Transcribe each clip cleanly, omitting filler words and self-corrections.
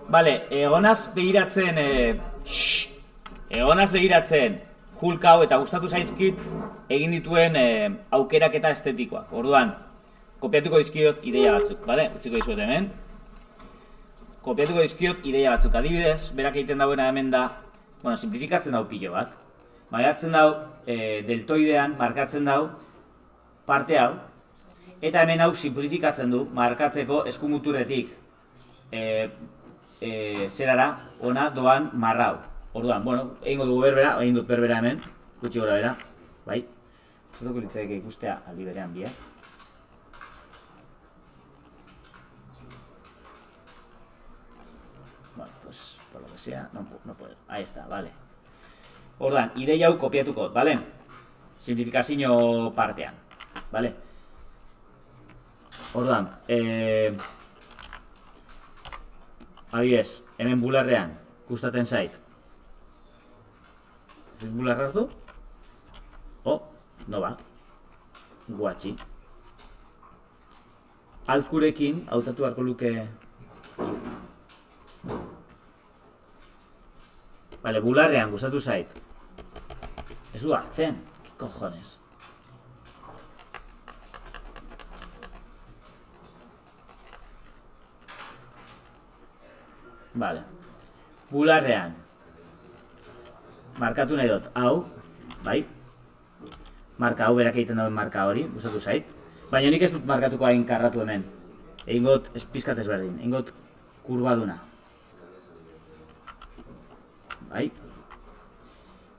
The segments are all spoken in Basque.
Bale, egonaz begiratzen Hulk hau eta gustatu zaizkit egin dituen aukeraketa estetikoak. Orduan, kopiatuko dizkiot ideia batzuk, bale? Utziko dizuet hemen. Kopiatuko dizkiot ideia batzuk. Adibidez, berak egiten dauena hemen da, bueno, simplifikatzen dau pilo bat. Markatzen dau, deltoidean markatzen dau parte hau. Eta hemen hau simplifikatzen du, markatzeko eskumuturretik zerara, ona doan marrau. Orduan, bueno, egin dut berbera hemen, gutxi gora bera, bai? Zutako litzaik ikustea aldi berean biak. Bueno, pues, por lo que sea, no puedo. Ahí está, vale. Orduan, ideia hau kopiatuko, vale? Simplifikazio partean, vale? Orduan, adibidez, hemen bularrean, gustatzen zait. Ez bularra hartu? No ba. Guatxi. Altkurekin, hautatu beharko luke... Bale, bularrean gustatu zait. Ez du hartzen, que cojones. Vale. Bularrean. Markatu nahi dut, hau, bai? Marka hau, berak egiten dauen marka hori, gustatu zait. Baina nik ez dut markatuko hain karratu hemen. Egin got, pizkat ezberdin, egin got kurbaduna. Bai?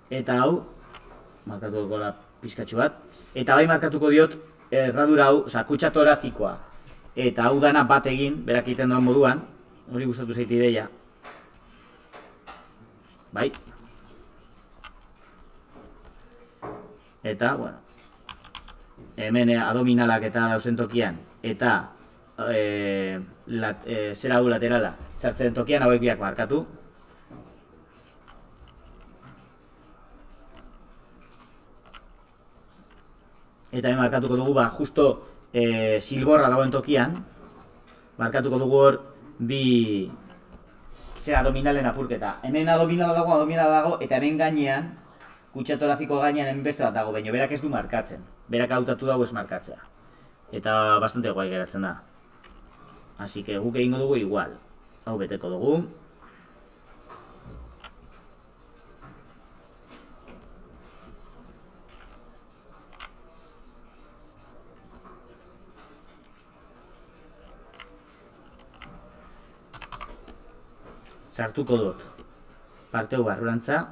Eta hau, markatu dut gola pizkatxu bat. Eta bai markatuko diot, erradura hau, oza, kutsa torazikoa. Eta hau dana bat egin, berak egiten dauen moduan. Hori gustatu zait ideia. Bai? Eta, bueno, hemen abdominalak eta dauzen tokian, eta zera hau laterala sartzen tokian hauek biak markatu. Eta hemen markatuko dugu, justo silborra dagoen tokian, markatuko dugu hor bi zera abdominalen apurketa. Hemen abdominala dago, eta hemen gainean, kutsa toraziko gainean hemen beste bat dago, baina berak ez du markatzen. Berak hautatu dago ez markatzea. Eta bastante guai geratzen da. Así que guk egingo dugu igual. Hau beteko dugu. Sartuko dut parteu barrurantza.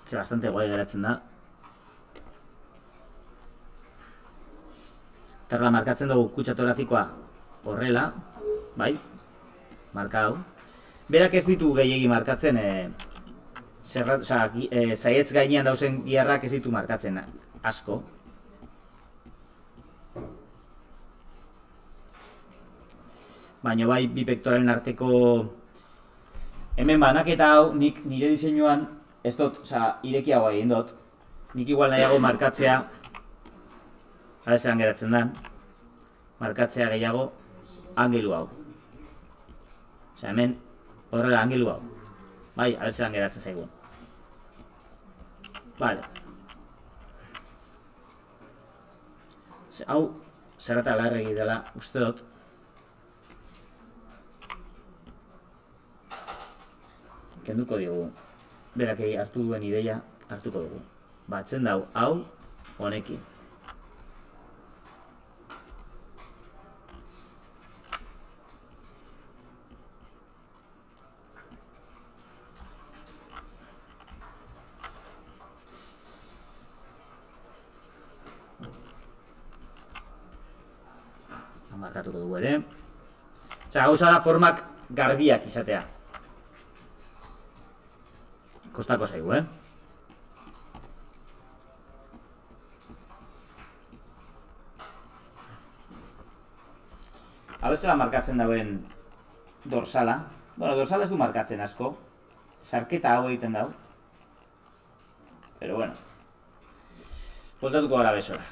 Ze bastante guai geratzen da. Tarla markatzen dugu kutsa torazikoa horrela, bai? Marka hau. Berak ez ditu gehiegi markatzen, zaietz gainean dauzen giarrak ez ditu markatzen asko. Baina bai, bi pektoralen arteko hemen banaketa hau, nik nire diseinuan ez dut, irekiagoa egin dut. Nik igual nahiago markatzea, zelan geratzen den, markatzea gehiago angelu hau. Hemen horrela angelu hau. Bai, zelan geratzen zaigun. Vale. Hau, zerrata larregi dela, uste dut. Kenduko diogu. Berak hartu duen ideia hartuko dugu. Batzen dau, hau, honekin. Markatuko dugu ere. Gauza da formak garbiak izatea. Kostako zaigu, Hau bezala markatzen dauen dorsala. Bueno, dorsala ez du markatzen asko. Sarketa hau egiten dau. Pero bueno. Voltatuko gara besora.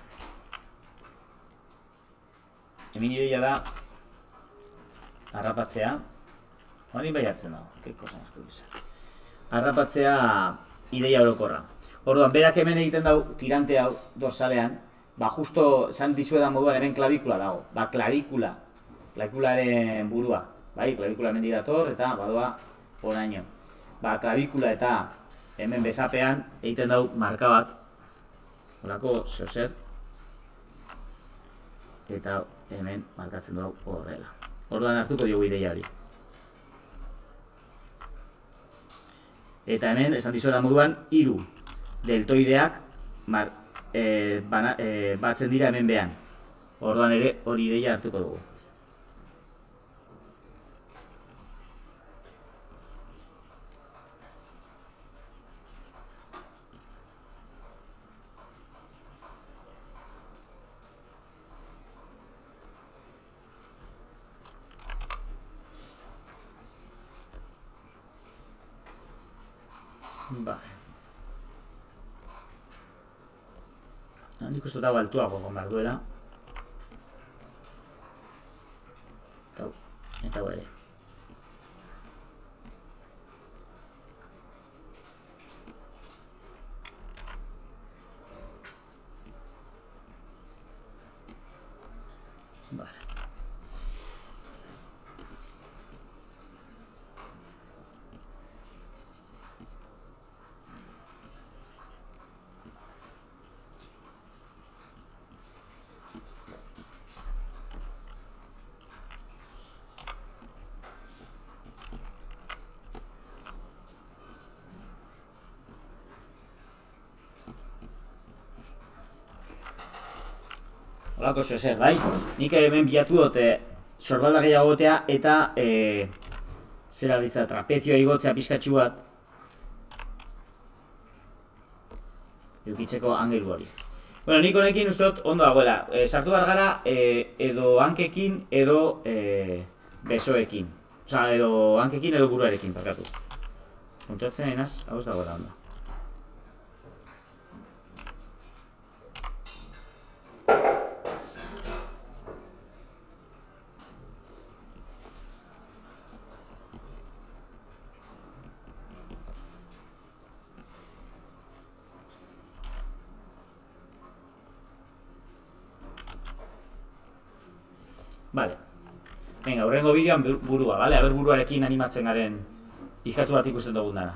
Hemen ideia da harrapatzea, hori bai hartzen dago, que cosa más curiosa. Harrapatzea ideia orokorra. Orduan, berak hemen egiten dau, tirante hau dorsalean, ba, justo, esan dizuedan moduan, hemen klavikula dago. Ba, klavikularen burua. Bai, klavikula hemen dator eta badoa horaino. Ba, klavikula eta hemen besapean egiten dau marka bat. Horako, zeozer. Eta hemen markatzen du horrela. Orduan hartuko diogu ideia hori. Eta hemen, esan dizuetan moduan, 3 deltoideak batzen dira hemen behan. Orduan ere hori ideia hartuko dugu. Vale. Nik uste dago altuago egon behar duela. Eta ere. Vale. Horako zezer, bai? Nik hemen bilatu dut sorbalda gehiago gotea eta zera ditza, trapezioa igotzea pizkatxu bat eukitzeko angelu hori. Bueno, nik honekin uste dut ondo dagoela. Sartu behar gara edo hankekin edo besoekin. Osa, edo hankekin edo buruarekin, parkatu. Kontatzen enaz, hau ez dagoela ondo. Vale. Venga, horrengo bideoan burua, vale? Aber buruarekin animatzen garen pizkatzu bat ikusten dugun dana.